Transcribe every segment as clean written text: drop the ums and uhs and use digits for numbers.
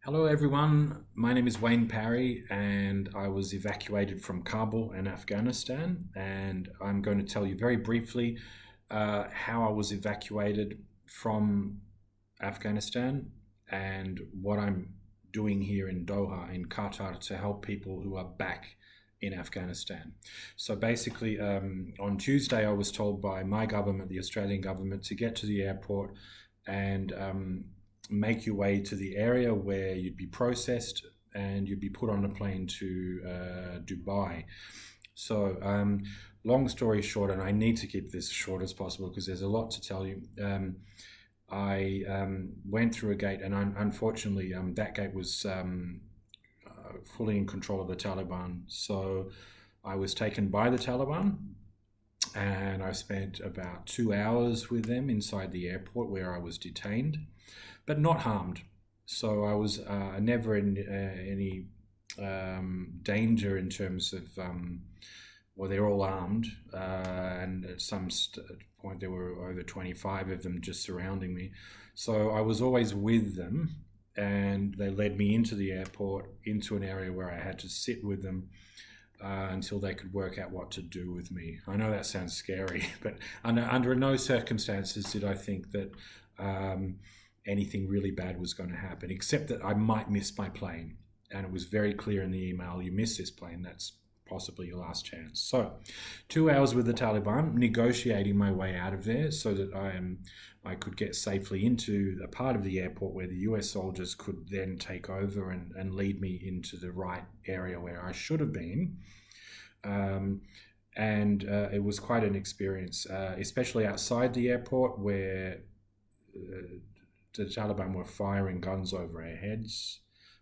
Hello, everyone. My name is Wayne Parry, and I was evacuated from Kabul in Afghanistan. And I'm going to tell you very briefly how I was evacuated from Afghanistan and what I'm doing here in Doha, in Qatar, to help people who are back in Afghanistan. So basically, on Tuesday, I was told by my government, the Australian government, to get to the airport and make your way to the area where you'd be processed and you'd be put on a plane to Dubai. So, long story short, and I need to keep this short as possible because there's a lot to tell you. I went through a gate, and unfortunately, that gate was fully in control of the Taliban. So, I was taken by the Taliban, and I spent about 2 hours with them inside the airport where I was detained, but not harmed. So I was never in any danger in terms of, well, they're all armed, and at some point there were over 25 of them just surrounding me. So I was always with them, and they led me into the airport, into an area where I had to sit with them until they could work out what to do with me. I know that sounds scary, but under no circumstances did I think that anything really bad was going to happen, except that I might miss my plane. And it was very clear in the email, you miss this plane, that's possibly your last chance. So 2 hours with the Taliban, negotiating my way out of there so that I could get safely into a part of the airport where the US soldiers could then take over and lead me into the right area where I should have been. And it was quite an experience, especially outside the airport where the Taliban were firing guns over our heads.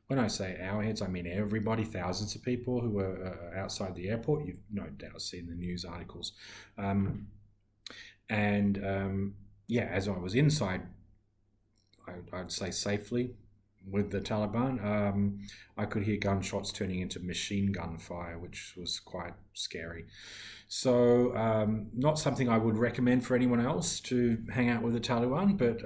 When I say our heads, I mean everybody, thousands of people who were outside the airport. You've no doubt seen the news articles. Yeah, as I was inside, I'd say safely with the Taliban, I could hear gunshots turning into machine gun fire, which was quite scary. So, not something I would recommend for anyone else to hang out with the Taliban, but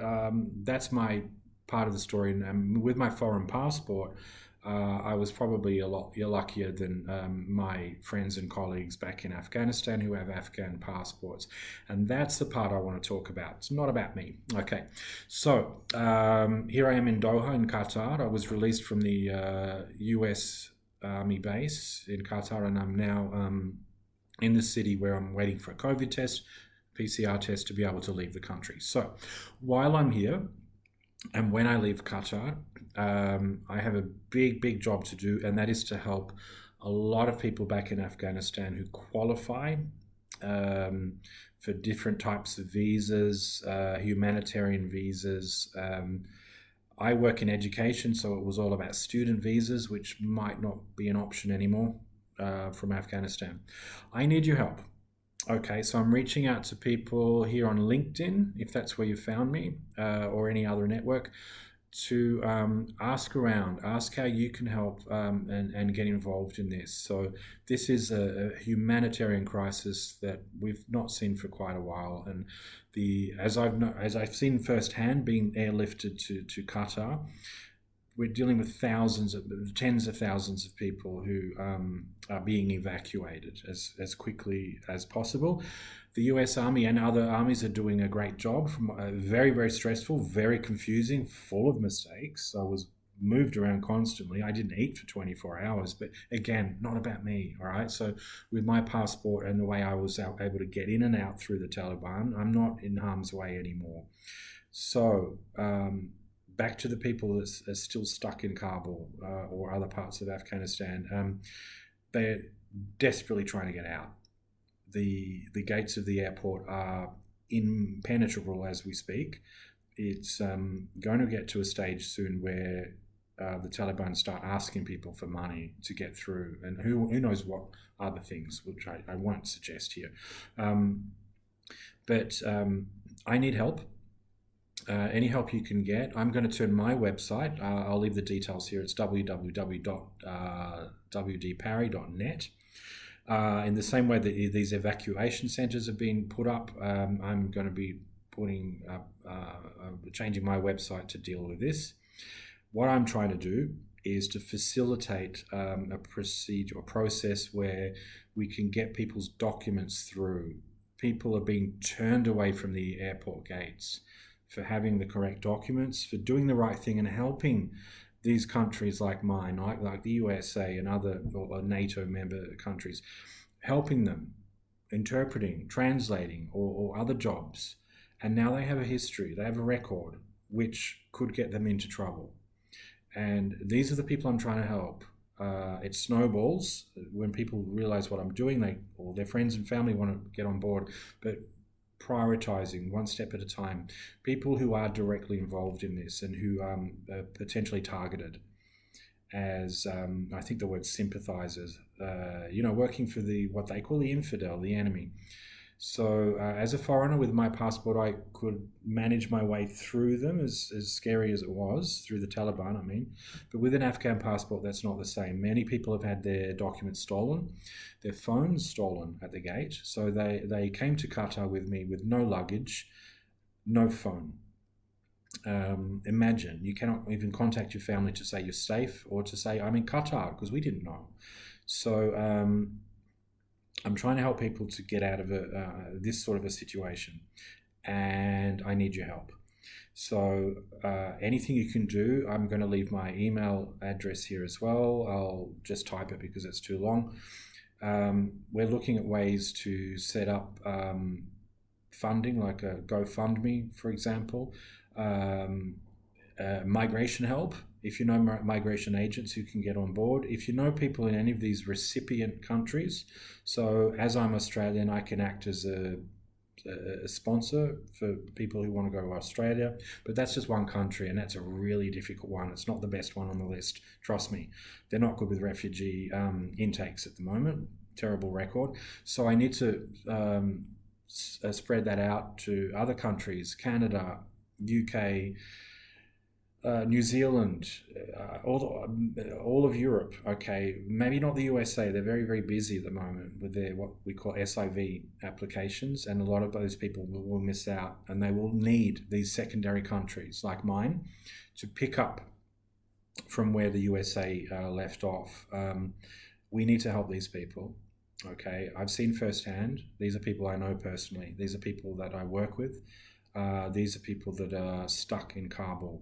that's my part of the story. And with my foreign passport, I was probably a lot luckier than my friends and colleagues back in Afghanistan who have Afghan passports. And that's the part I want to talk about. It's not about me. Okay. So here I am in Doha, in Qatar. I was released from the US Army base in Qatar, and I'm now in the city where I'm waiting for a COVID test, PCR test, to be able to leave the country. So while I'm here, and when I leave Qatar, I have a big job to do, and that is to help a lot of people back in Afghanistan who qualify for different types of visas, humanitarian visas. I work in education, so it was all about student visas, which might not be an option anymore from Afghanistan. I need your help. Okay, so I'm reaching out to people here on LinkedIn, if that's where you found me, or any other network, to ask around, ask how you can help and get involved in this. So this is a humanitarian crisis that we've not seen for quite a while, and as I've seen firsthand, being airlifted to Qatar, we're dealing with tens of thousands of people who are being evacuated as quickly as possible. The US Army and other armies are doing a great job. Very stressful, very confusing, full of mistakes. I was moved around constantly. I didn't eat for 24 hours, but again, not about me, all right? So with my passport and the way I was able to get in and out through the Taliban, I'm not in harm's way anymore. So, back to the people that are still stuck in Kabul or other parts of Afghanistan. They're desperately trying to get out. The gates of the airport are impenetrable as we speak. It's going to get to a stage soon where the Taliban start asking people for money to get through, and who knows what other things, which I won't suggest here. But I need help. Any help you can get. I'm going to turn my website, I'll leave the details here, it's www.wdparry.net. In the same way that these evacuation centres have been put up, I'm going to be changing my website to deal with this. What I'm trying to do is to facilitate a procedure or process where we can get people's documents through. People are being turned away from the airport gates for having the correct documents, for doing the right thing and helping these countries like mine, like the USA and other or NATO member countries, helping them, interpreting, translating, or other jobs. And now they have a history, they have a record, which could get them into trouble. And these are the people I'm trying to help. It snowballs when people realize what I'm doing, or their friends and family want to get on board, but prioritizing one step at a time. People who are directly involved in this and who are potentially targeted as, I think the word sympathizers, working for what they call the infidel, the enemy. So as a foreigner with my passport, I could manage my way through them, as scary as it was, through the Taliban, I mean. But with an Afghan passport, that's not the same. Many people have had their documents stolen, their phones stolen at the gate. So they came to Qatar with me with no luggage, no phone. Imagine, you cannot even contact your family to say you're safe or to say, I'm in Qatar, because we didn't know. So I'm trying to help people to get out of this sort of a situation, and I need your help. So anything you can do, I'm going to leave my email address here as well. I'll just type it because it's too long. We're looking at ways to set up funding, like a GoFundMe, for example. Migration help. If you know migration agents who can get on board, if you know people in any of these recipient countries, so as I'm Australian, I can act as a sponsor for people who want to go to Australia, but that's just one country, and that's a really difficult one. It's not the best one on the list, trust me. They're not good with refugee intakes at the moment, terrible record. So I need to spread that out to other countries, Canada, UK, New Zealand, all of Europe. Okay, maybe not the USA. They're very, very busy at the moment with their what we call SIV applications, and a lot of those people will miss out, and they will need these secondary countries like mine to pick up from where the USA left off. We need to help these people. Okay, I've seen firsthand. These are people I know personally. These are people that I work with. These are people that are stuck in Kabul.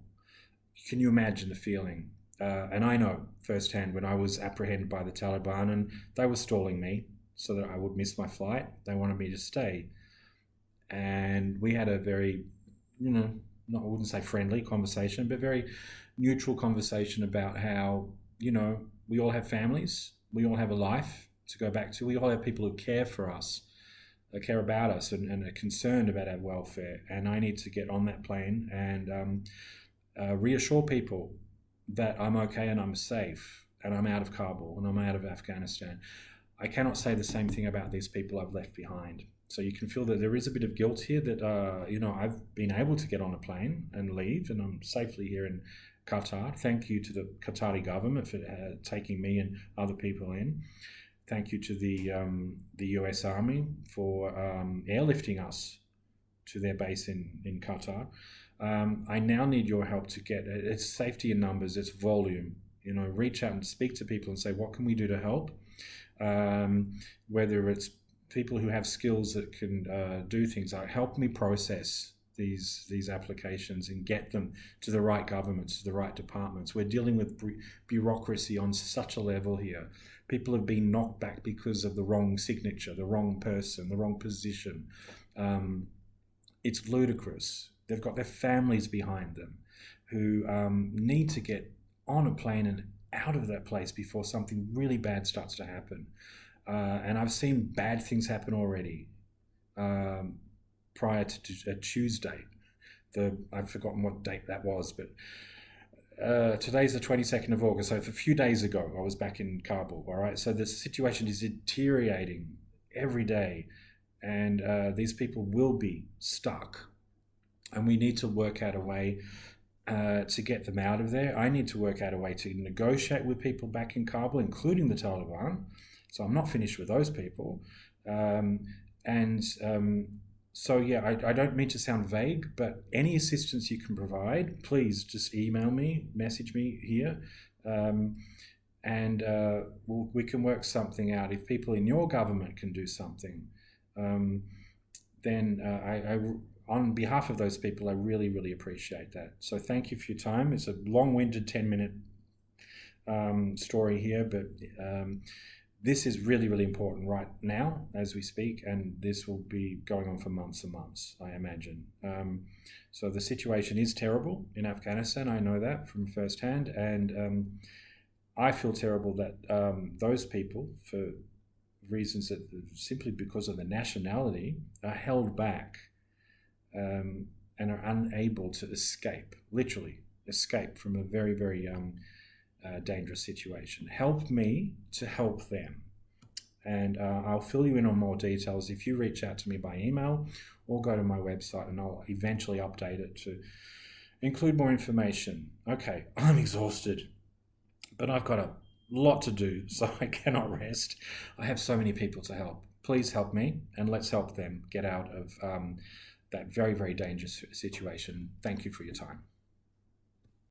Can you imagine the feeling? And I know firsthand when I was apprehended by the Taliban and they were stalling me so that I would miss my flight. They wanted me to stay. And we had a very, I wouldn't say friendly conversation, but very neutral conversation about how, we all have families. We all have a life to go back to. We all have people who care for us, care about us and are concerned about our welfare. And I need to get on that plane and reassure people that I'm okay and I'm safe and I'm out of Kabul and I'm out of Afghanistan. I cannot say the same thing about these people I've left behind. So you can feel that there is a bit of guilt here that, I've been able to get on a plane and leave, and I'm safely here in Qatar. Thank you to the Qatari government for taking me and other people in. Thank you to the US Army for airlifting us to their base in Qatar. I now need your help to get it's safety in numbers, it's volume. Reach out and speak to people and say, what can we do to help? Whether it's people who have skills that can do things like help me process these applications and get them to the right governments, to the right departments. We're dealing with bureaucracy on such a level here. People have been knocked back because of the wrong signature, the wrong person, the wrong position. It's ludicrous. They've got their families behind them who need to get on a plane and out of that place before something really bad starts to happen. And I've seen bad things happen already prior to a Tuesday. I've forgotten what date that was, but today's the 22nd of August. So a few days ago, I was back in Kabul, all right? So the situation is deteriorating every day, and these people will be stuck. And we need to work out a way to get them out of there. I need to work out a way to negotiate with people back in Kabul, including the Taliban. So I'm not finished with those people. And So yeah, I don't mean to sound vague, but any assistance you can provide, please just email me, message me here, um, and we can work something out. If people in your government can do something, um, then on behalf of those people, I really, really appreciate that. So thank you for your time. It's a long-winded 10-minute story here, but this is really, really important right now as we speak, and this will be going on for months and months, I imagine. So the situation is terrible in Afghanistan. I know that from firsthand, and I feel terrible that those people, for reasons that simply because of the nationality, are held back and are unable to escape, literally escape from a very, very dangerous situation. Help me to help them. And I'll fill you in on more details if you reach out to me by email or go to my website, and I'll eventually update it to include more information. Okay, I'm exhausted, but I've got a lot to do, so I cannot rest. I have so many people to help. Please help me, and let's help them get out of that very, very dangerous situation. Thank you for your time.